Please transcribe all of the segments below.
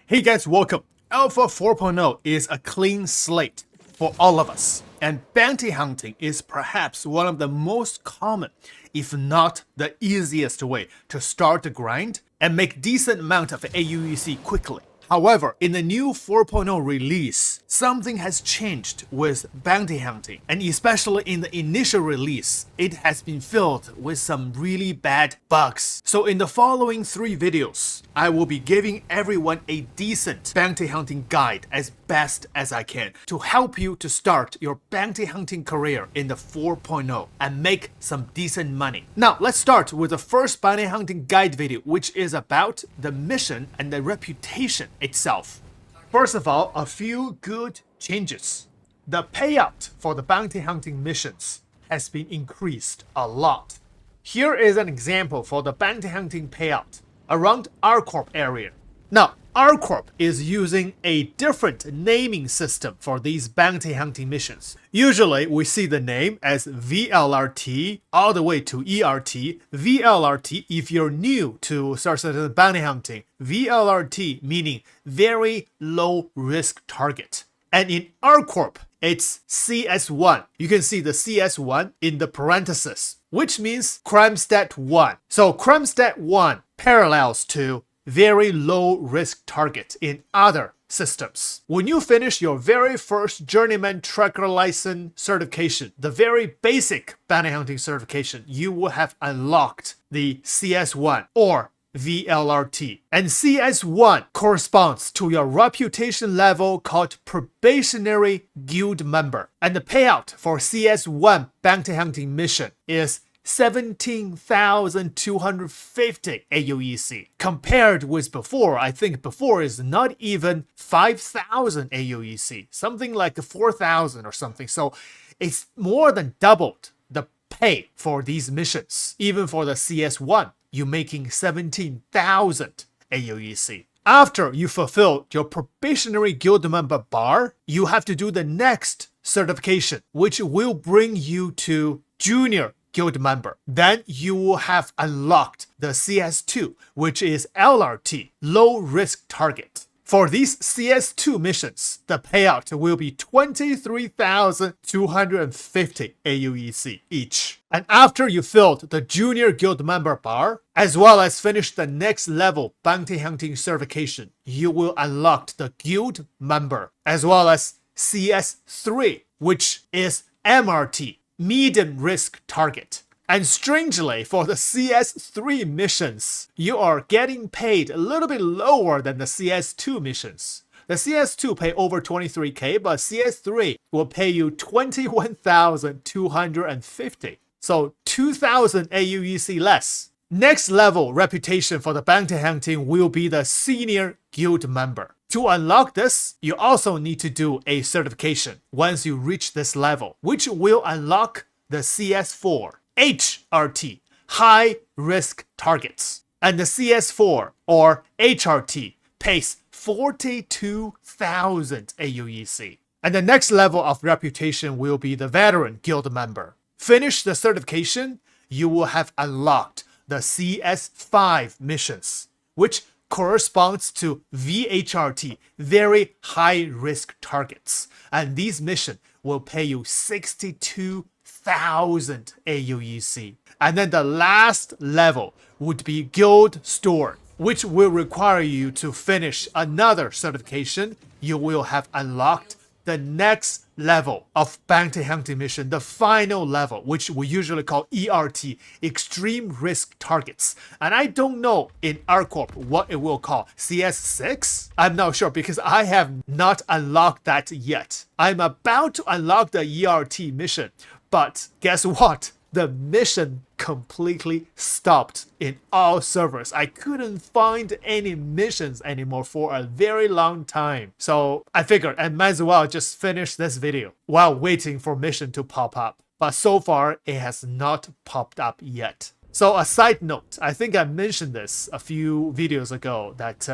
Hey guys, welcome. Alpha 4.0 is a clean slate for all of us, and bounty hunting is perhaps one of the most common, if not the easiest way to start the grind and make decent amount of AUEC quickly. However, in the new 4.0 release, something has changed with bounty hunting, and especially in the initial release, it has been filled with some really bad bugs. So in the following 3 videos, I will be giving everyone a decent bounty hunting guide as best as I can to help you to start your bounty hunting career in the 4.0 and make some decent money. Now, let's start with the first bounty hunting guide video, which is about the mission and the reputation itself. First of all, a few good changes. The payout for the bounty hunting missions has been increased a lot. Here is an example for the bounty hunting payout around R-Corp area. Now, R-Corp is using a different naming system for these bounty hunting missions. Usually, we see the name as VLRT all the way to ERT. VLRT, if you're new to Star Citizen bounty hunting, VLRT meaning very low risk target. And in R-Corp, it's CS1. You can see the CS1 in the parentheses, which means crime stat 1. So crime stat 1 parallels to very low risk target in other systems. When you finish your very first journeyman tracker license certification, the very basic bounty hunting certification, you will have unlocked the CS1 or VLRT. And CS1 corresponds to your reputation level called probationary guild member. And the payout for CS1 bounty hunting mission is 17,250 AUEC. Compared with before, I think before is not even 5,000 AUEC, something like 4,000 or something. So it's more than doubled the pay for these missions. Even for the CS1, you're making 17,000 AUEC. After you fulfill your probationary guild member bar, you have to do the next certification, which will bring you to junior guild member. Then you will have unlocked the CS2, which is LRT, low risk target. For these CS2 missions, the payout will be 23,250 AUEC each. And after you filled the junior guild member bar, as well as finish the next level bounty hunting certification, you will unlock the guild member, as well as CS3, which is MRT, medium risk target. And strangely, for the CS3 missions, you are getting paid a little bit lower than the CS2 missions. The CS2 pay over 23k, but CS3 will pay you 21,250. So 2,000 AUEC less. Next level reputation for the bounty hunting will be the senior guild member. To unlock this, you also need to do a certification once you reach this level, which will unlock the CS4 HRT, high risk targets. And the CS4 or HRT pays 42,000 AUEC. And the next level of reputation will be the veteran guild member. Finish the certification, you will have unlocked the CS5 missions, which corresponds to VHRT, very high risk targets. And these missions will pay you 62,000 AUEC. And then the last level would be Guild Store, which will require you to finish another certification. You will have unlocked the next level of bounty hunting mission, the final level, which we usually call ERT, extreme risk targets. And I don't know in R-Corp what it will call, CS6? I'm not sure because I have not unlocked that yet. I'm about to unlock the ERT mission, but guess what? The mission completely stopped in all servers. I couldn't find any missions anymore for a very long time. So I figured I might as well just finish this video while waiting for mission to pop up. But so far, it has not popped up yet. So a side note, I think I mentioned this a few videos ago that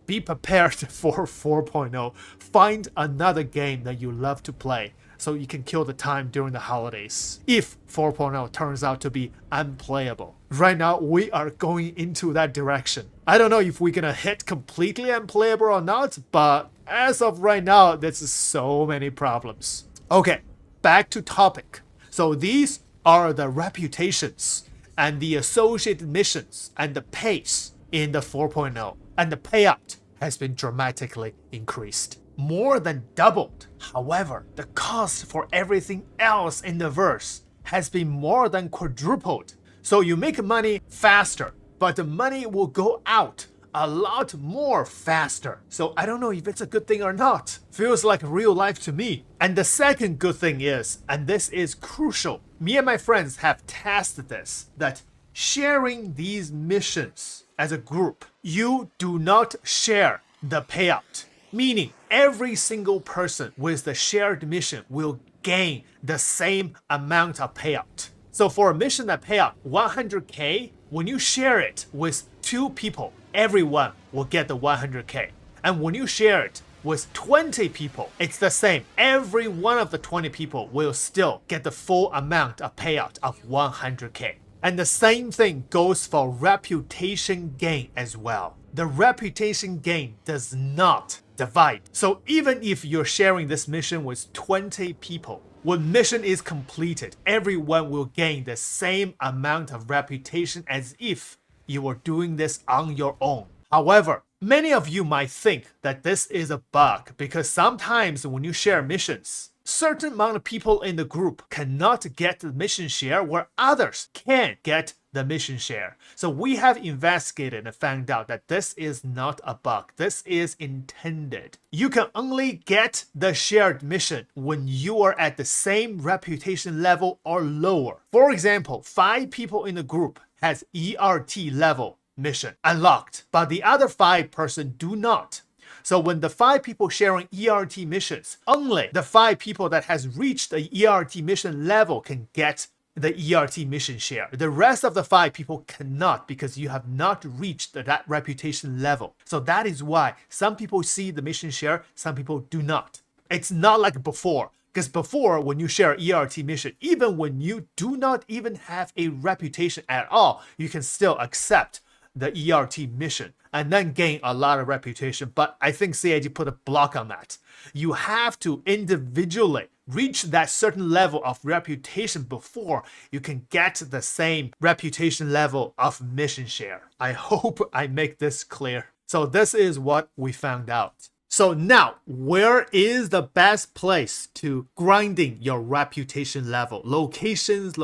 be prepared for 4.0. Find another game that you love to play so you can kill the time during the holidays if 4.0 turns out to be unplayable. Right now, we are going into that direction. I don't know if we're gonna hit completely unplayable or not, but as of right now, there's so many problems. Okay, back to topic. So these are the reputations and the associated missions and the pace in the 4.0, and the payout has been dramatically increased. More than doubled. However, the cost for everything else in the verse has been more than quadrupled. So you make money faster, but the money will go out a lot more faster. So I don't know if it's a good thing or not. Feels like real life to me. And the second good thing is, and this is crucial, me and my friends have tested this, that sharing these missions as a group, you do not share the payout. Meaning every single person with the shared mission will gain the same amount of payout. So for a mission that pay out 100k, when you share it with 2 people, everyone will get the 100k. And when you share it with 20 people, it's the same. Every one of the 20 people will still get the full amount of payout of 100k. And the same thing goes for reputation gain as well. The reputation gain does not divide. So even if you're sharing this mission with 20 people, when mission is completed, everyone will gain the same amount of reputation as if you were doing this on your own. However, many of you might think that this is a bug because sometimes when you share missions, certain amount of people in the group cannot get the mission share where others can get the mission share. So we have investigated and found out that this is not a bug. This is intended. You can only get the shared mission when you are at the same reputation level or lower. For example, 5 people in the group has ERT level mission unlocked, but the other 5 person do not. So when the 5 people sharing ERT missions, only the 5 people that has reached the ERT mission level can get the ERT mission share. The rest of the 5 people cannot because you have not reached that reputation level. So that is why some people see the mission share, some people do not. It's not like before. Because before, when you share ERT mission, even when you do not even have a reputation at all, you can still accept the ERT mission and then gain a lot of reputation. But I think CIG put a block on that. You have to individually reach that certain level of reputation before you can get the same reputation level of mission share. I hope I make this clear. So this is what we found out. So now, where is the best place to grinding your reputation level? Locations.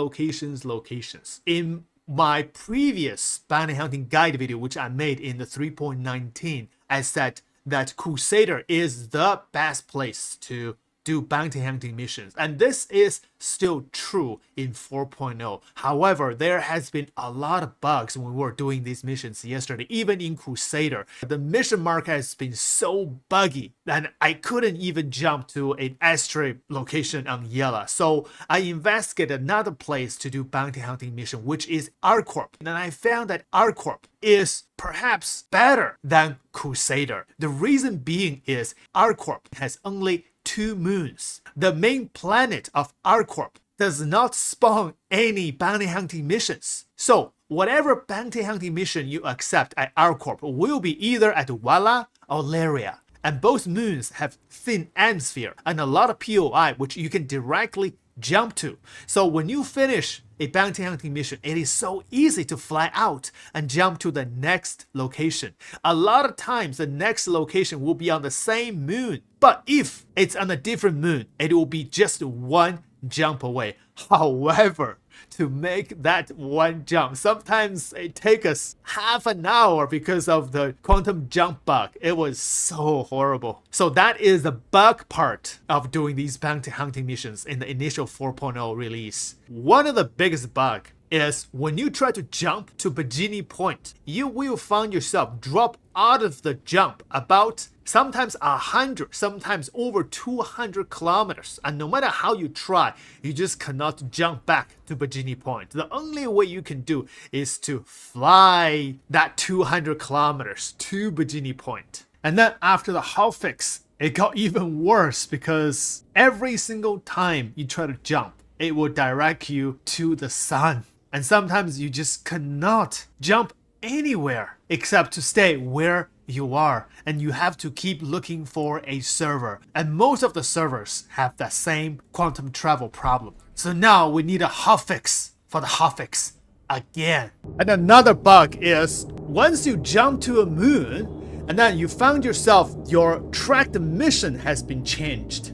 In my previous bounty hunting guide video, which I made in the 3.19, I said that Crusader is the best place to do bounty hunting missions. And this is still true in 4.0. However, there has been a lot of bugs when we were doing these missions yesterday, even in Crusader. The mission marker has been so buggy that I couldn't even jump to an airstrip location on Yella. So I investigated another place to do bounty hunting mission, which is ArcCorp. And I found that ArcCorp is perhaps better than Crusader. The reason being is ArcCorp has only 2 moons. The main planet of ArcCorp does not spawn any bounty hunting missions. So whatever bounty hunting mission you accept at ArcCorp will be either at Walla or Laria. And both moons have thin atmosphere and a lot of POI which you can directly jump to. So when you finish a bounty hunting mission, it is so easy to fly out and jump to the next location. A lot of times the next location will be on the same moon, but if it's on a different moon, it will be just 1 jump away. However, to make that 1 jump, sometimes it takes us half an hour because of the quantum jump bug. It was so horrible. So that is the bug part of doing these bounty hunting missions in the initial 4.0 release. One of the biggest bugs is when you try to jump to Bikini Point, you will find yourself drop out of the jump about sometimes 100, sometimes over 200 kilometers. And no matter how you try, you just cannot jump back to Bikini Point. The only way you can do is to fly that 200 kilometers to Bikini Point. And then after the hotfix, it got even worse because every single time you try to jump, it will direct you to the sun. And sometimes you just cannot jump anywhere except to stay where you are, and you have to keep looking for a server, and most of the servers have that same quantum travel problem. So now we need a hotfix for the hotfix again. And another bug is once you jump to a moon and then you found yourself your tracked mission has been changed,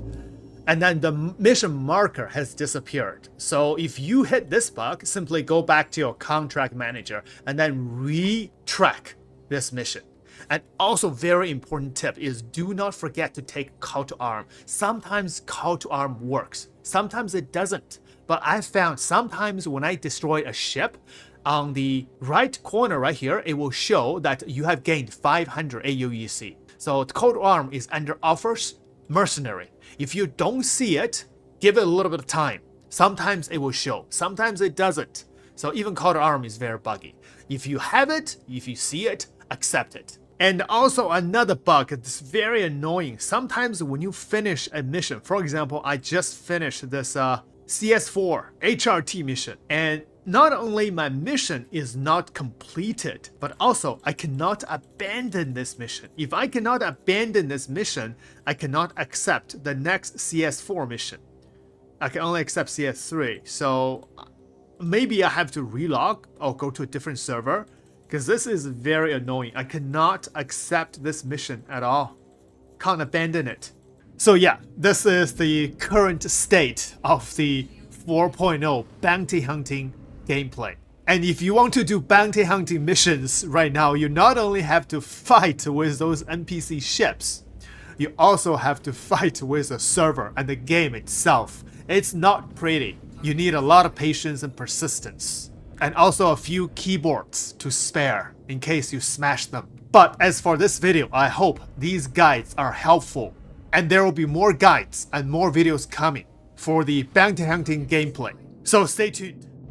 and then the mission marker has disappeared. So if you hit this bug, simply go back to your contract manager and then retrack this mission. And also very important tip is do not forget to take call to arm. Sometimes call to arm works, sometimes it doesn't. But I found sometimes when I destroy a ship, on the right corner right here, it will show that you have gained 500 AUEC. So the call to arm is under offers, mercenary. If you don't see it, give it a little bit of time. Sometimes it will show, sometimes it doesn't. So even call to arm is very buggy. If you have it, if you see it, accept it. And also another bug that's very annoying. Sometimes when you finish a mission, for example, I just finished this CS4 HRT mission, and not only my mission is not completed, but also I cannot abandon this mission. If I cannot abandon this mission, I cannot accept the next CS4 mission. I can only accept CS3. So maybe I have to relog or go to a different server, because this is very annoying. I cannot accept this mission at all. Can't abandon it. So yeah, this is the current state of the 4.0 bounty hunting gameplay. And if you want to do bounty hunting missions right now, you not only have to fight with those NPC ships, you also have to fight with the server and the game itself. It's not pretty. You need a lot of patience and persistence, and also a few keyboards to spare in case you smash them. But as for this video, I hope these guides are helpful, and there will be more guides and more videos coming for the bounty hunting gameplay. So stay tuned.